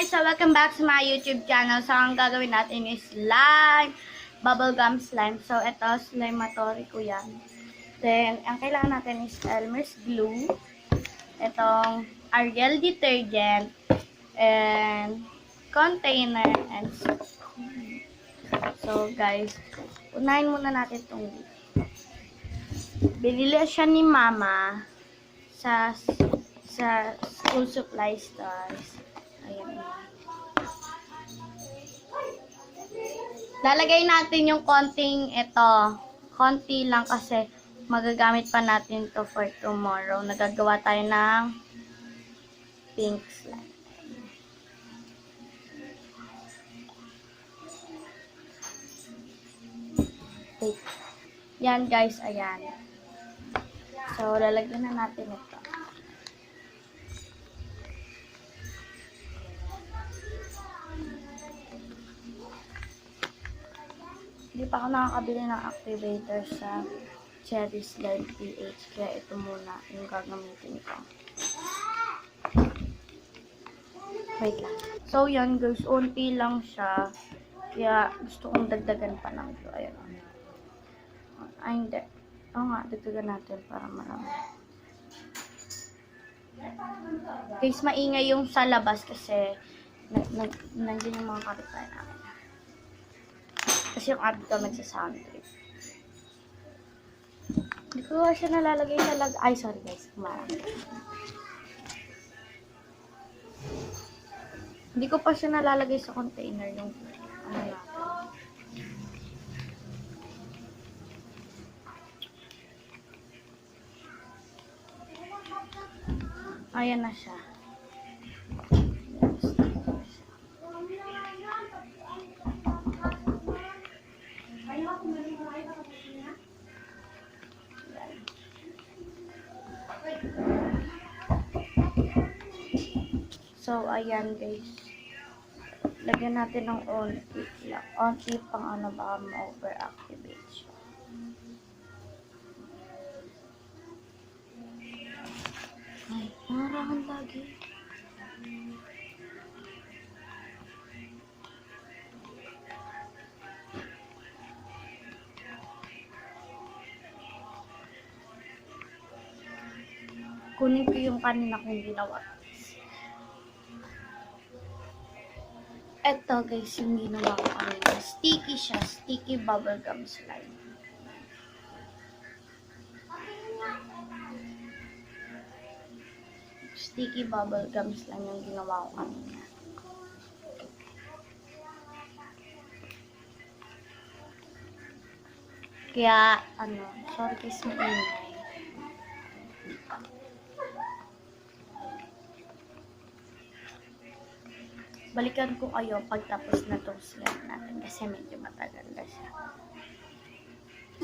guys! So, welcome back sa my YouTube channel. So, ang gagawin natin is slime. Bubblegum slime. So, ito, delatorre ko yan. Then, ang kailangan natin is Elmer's glue. Itong Ariel detergent. And container and soap. So, guys, unahin muna natin itong binili siya ni Mama sa school supply stores. Ayan. Lalagay natin yung konting ito. Konti lang kasi magagamit pa natin to for tomorrow. Nagagawa tayo ng pink slime. Wait. Yan guys, ayan. So, lalagyan na natin ito. Hindi pa ako nakakabili ng activator sa Cherry Slime PH. Kaya ito muna yung gagamitin ko. Wait lang. So, yan guys. Unti lang siya. Kaya gusto kong dagdagan pa ng ito. Ayan. Ay, hindi. Oo nga, dagdagan natin para marami. Guys, maingay yung sa labas kasi nandiyan yung mga kapitbahay namin. Kasi yung ate ko nagsasound trip. Hindi ko siya nalalagay sa ay, sorry guys. Kumarang. Hindi ko pa siya nalalagay sa container yung ano natin. Ayan na siya. So, ayan guys. Lagyan natin ng onti lang. Onti pang ano baka ma-overactivate siya. Ay, narahan lagi. Kunin ko yung kanina kong ginawa. Eto guys, yung ginawa ko kanina. Sticky siya. Sticky bubblegum slime. Sticky bubblegum slime yung ginawa ko kanina. Kaya, ano, sorry guys, maingay. Balikan ko kayo pagtapos na itong slime natin kasi medyo matagal na siya.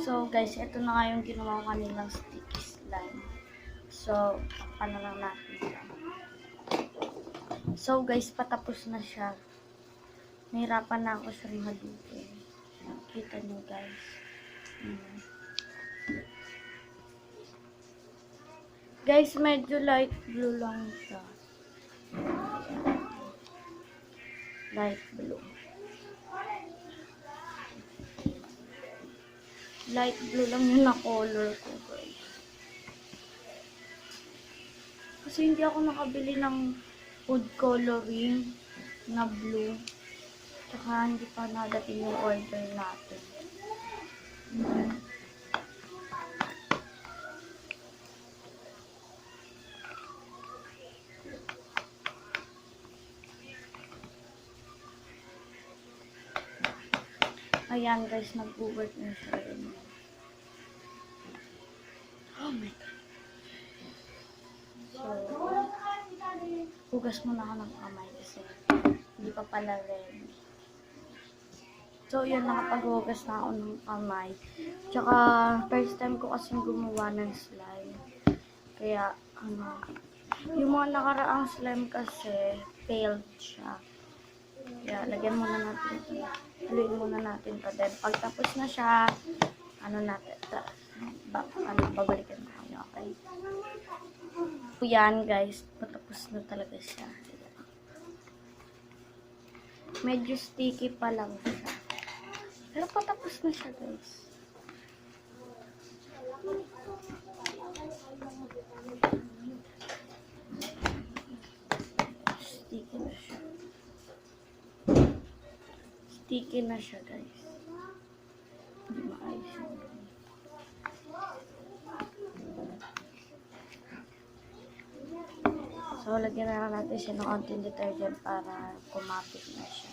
So guys, ito na nga yung ginawa ko kanilang sticky slime. So, paano lang natin yan. So guys, patapos na siya. Nahirapan na ako sa madutin. Kita nyo guys. Guys, medyo light blue lang siya. Light blue. Light blue lang yung na-color ko, guys. Kasi hindi ako nakabili ng food coloring na blue. Tsaka hindi pa nadating yung order natin. Ayan guys, nag-work na siya rin. Oh my god. So, hugas muna ako ng kamay kasi hindi pa pala ready. So, yun, nakapaghugas na ako ng kamay. Tsaka, first time ko kasing gumawa ng slime. Kaya, ano, yung mga nakaraang slime kasi, failed siya. Kaya, lagyan muna natin ito. Haluin muna natin ito. Then, pagtapos na siya, ano natin, babalikan ko kayo, okay? So, yan, guys. Patapos na talaga siya. Medyo sticky pa lang siya. Pero patapos na siya, guys. Sticky na siya. Sticky na siya, guys. Hindi maayos yun. So, lagyan na natin siya ng konting detergent para kumapit na siya.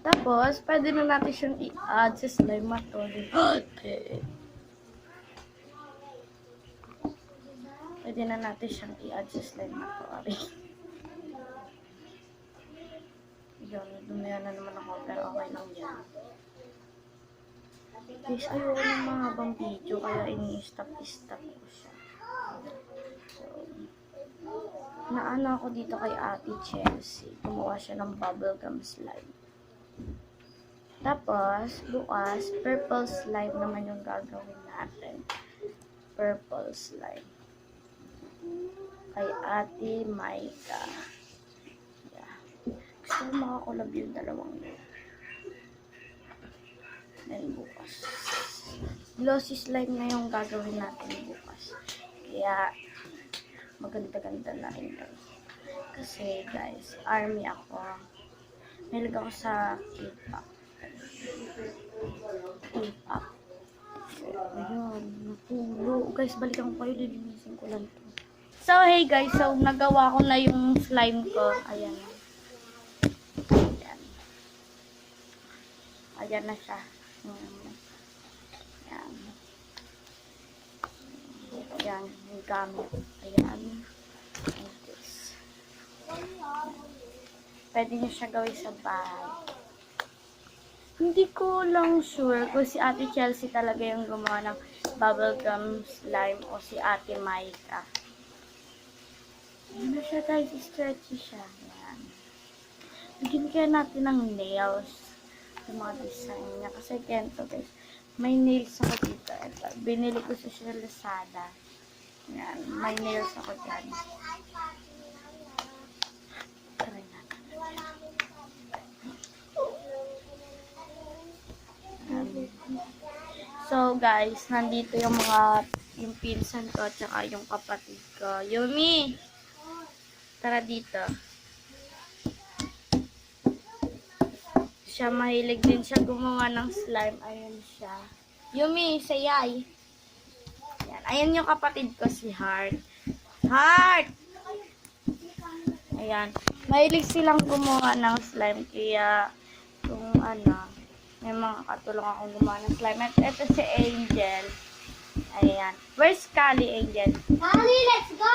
Tapos, pwede na natin siyang i-add sa slime mato. Pwede na natin siyang i-add sa slime mato. Yun, dumihan na naman ako, pero okay lang yan. Guys, ayoko ng mahabang video, kaya ini-stop ko siya. So, naano ako dito kay Ate Chelsea. Gumawa siya ng bubblegum slime. Tapos, bukas, purple slime naman yung gagawin natin. Purple slime. Kay Ate Maika. Yeah. Gusto ko makakulab yung dalawang yun. Then, bukas. Glossy slime na yung gagawin natin bukas. Kaya, maganda-ganda na rin. Kasi, guys, army ako. Mahilig ako sa K-pop. K-pop. Ayun, napulo. Guys, balikan ko kayo. Lilinisin ko lang to. So, hey guys. So, nagawa ko na yung slime ko. Ayan. Ayan. Ayan na siya. Ayan. Ayan. Yung gamit. Ayan. And this. Pwede nyo siya gawin sa bahay. Hindi ko lang sure kung si Ate Chelsea talaga yung gumawa ng bubblegum slime o si Ate Maika. Ayan na siya guys. Stretchy siya. Ayan. Bigyan kaya natin ng nails. Yung mga design niya. Kasi ganito guys. May nails ako dito. Ito. Binili ko sa Lazada. Ayan. May nails ako dyan. Try natin. So guys, nandito yung yung pinsan ko tsaka yung kapatid ko. Yumi! Tara dito. Siya mahilig din siya gumawa ng slime. Ayan siya. Yumi, sayay. Ayan. Ayan yung kapatid ko, si Heart. Heart! Ayan. Mahilig silang gumawa ng slime. Kaya, kung may mga katulong akong gumawa ng slime. At ito si Angel. Ayan. Where's Kali, Angel? Kali, let's go!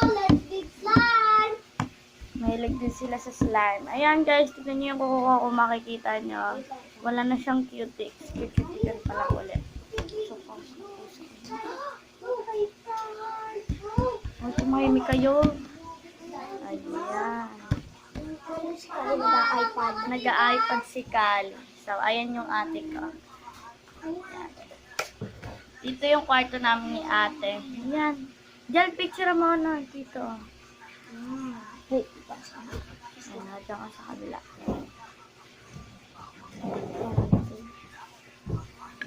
Let's big slime! Mahilig din sila sa slime. Ayan guys, tignan nyo yung kukuha ko, makikita nyo. Wala na siyang cutics. Cutics pala ulit. So, Oh my God! oh, tumahimik kayo. Ayan. Si Kali nag-iPad. Nag-iPad si Kali. So, ayan yung ate ko. Ayan. Dito yung kwarto namin ni ate. Ayan. Diyan, picture mo na dito. Hey, Ayan, dyan ka sa kabila.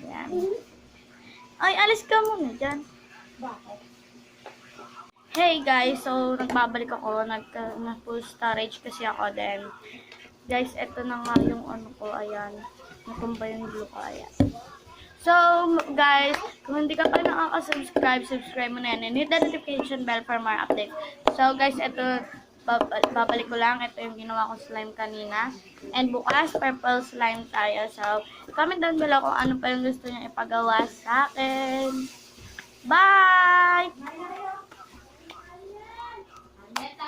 Ayan. Ay, alis ka muna dyan. bakit? Hey guys, so nagbabalik ako. Nag-full storage kasi ako din. Guys, eto na nga yung ko. Ayan. Natumba yung glue ko. Ayan. So, guys, kung hindi ka pa nakaka-subscribe, subscribe mo na yan. And hit the notification bell for more updates. So, guys, ito, babalik ko lang. Ito yung ginawa ko slime kanina. And bukas, purple slime tayo. So, comment down below kung ano pa yung gusto nyo ipagawa sa akin. Bye! Dito?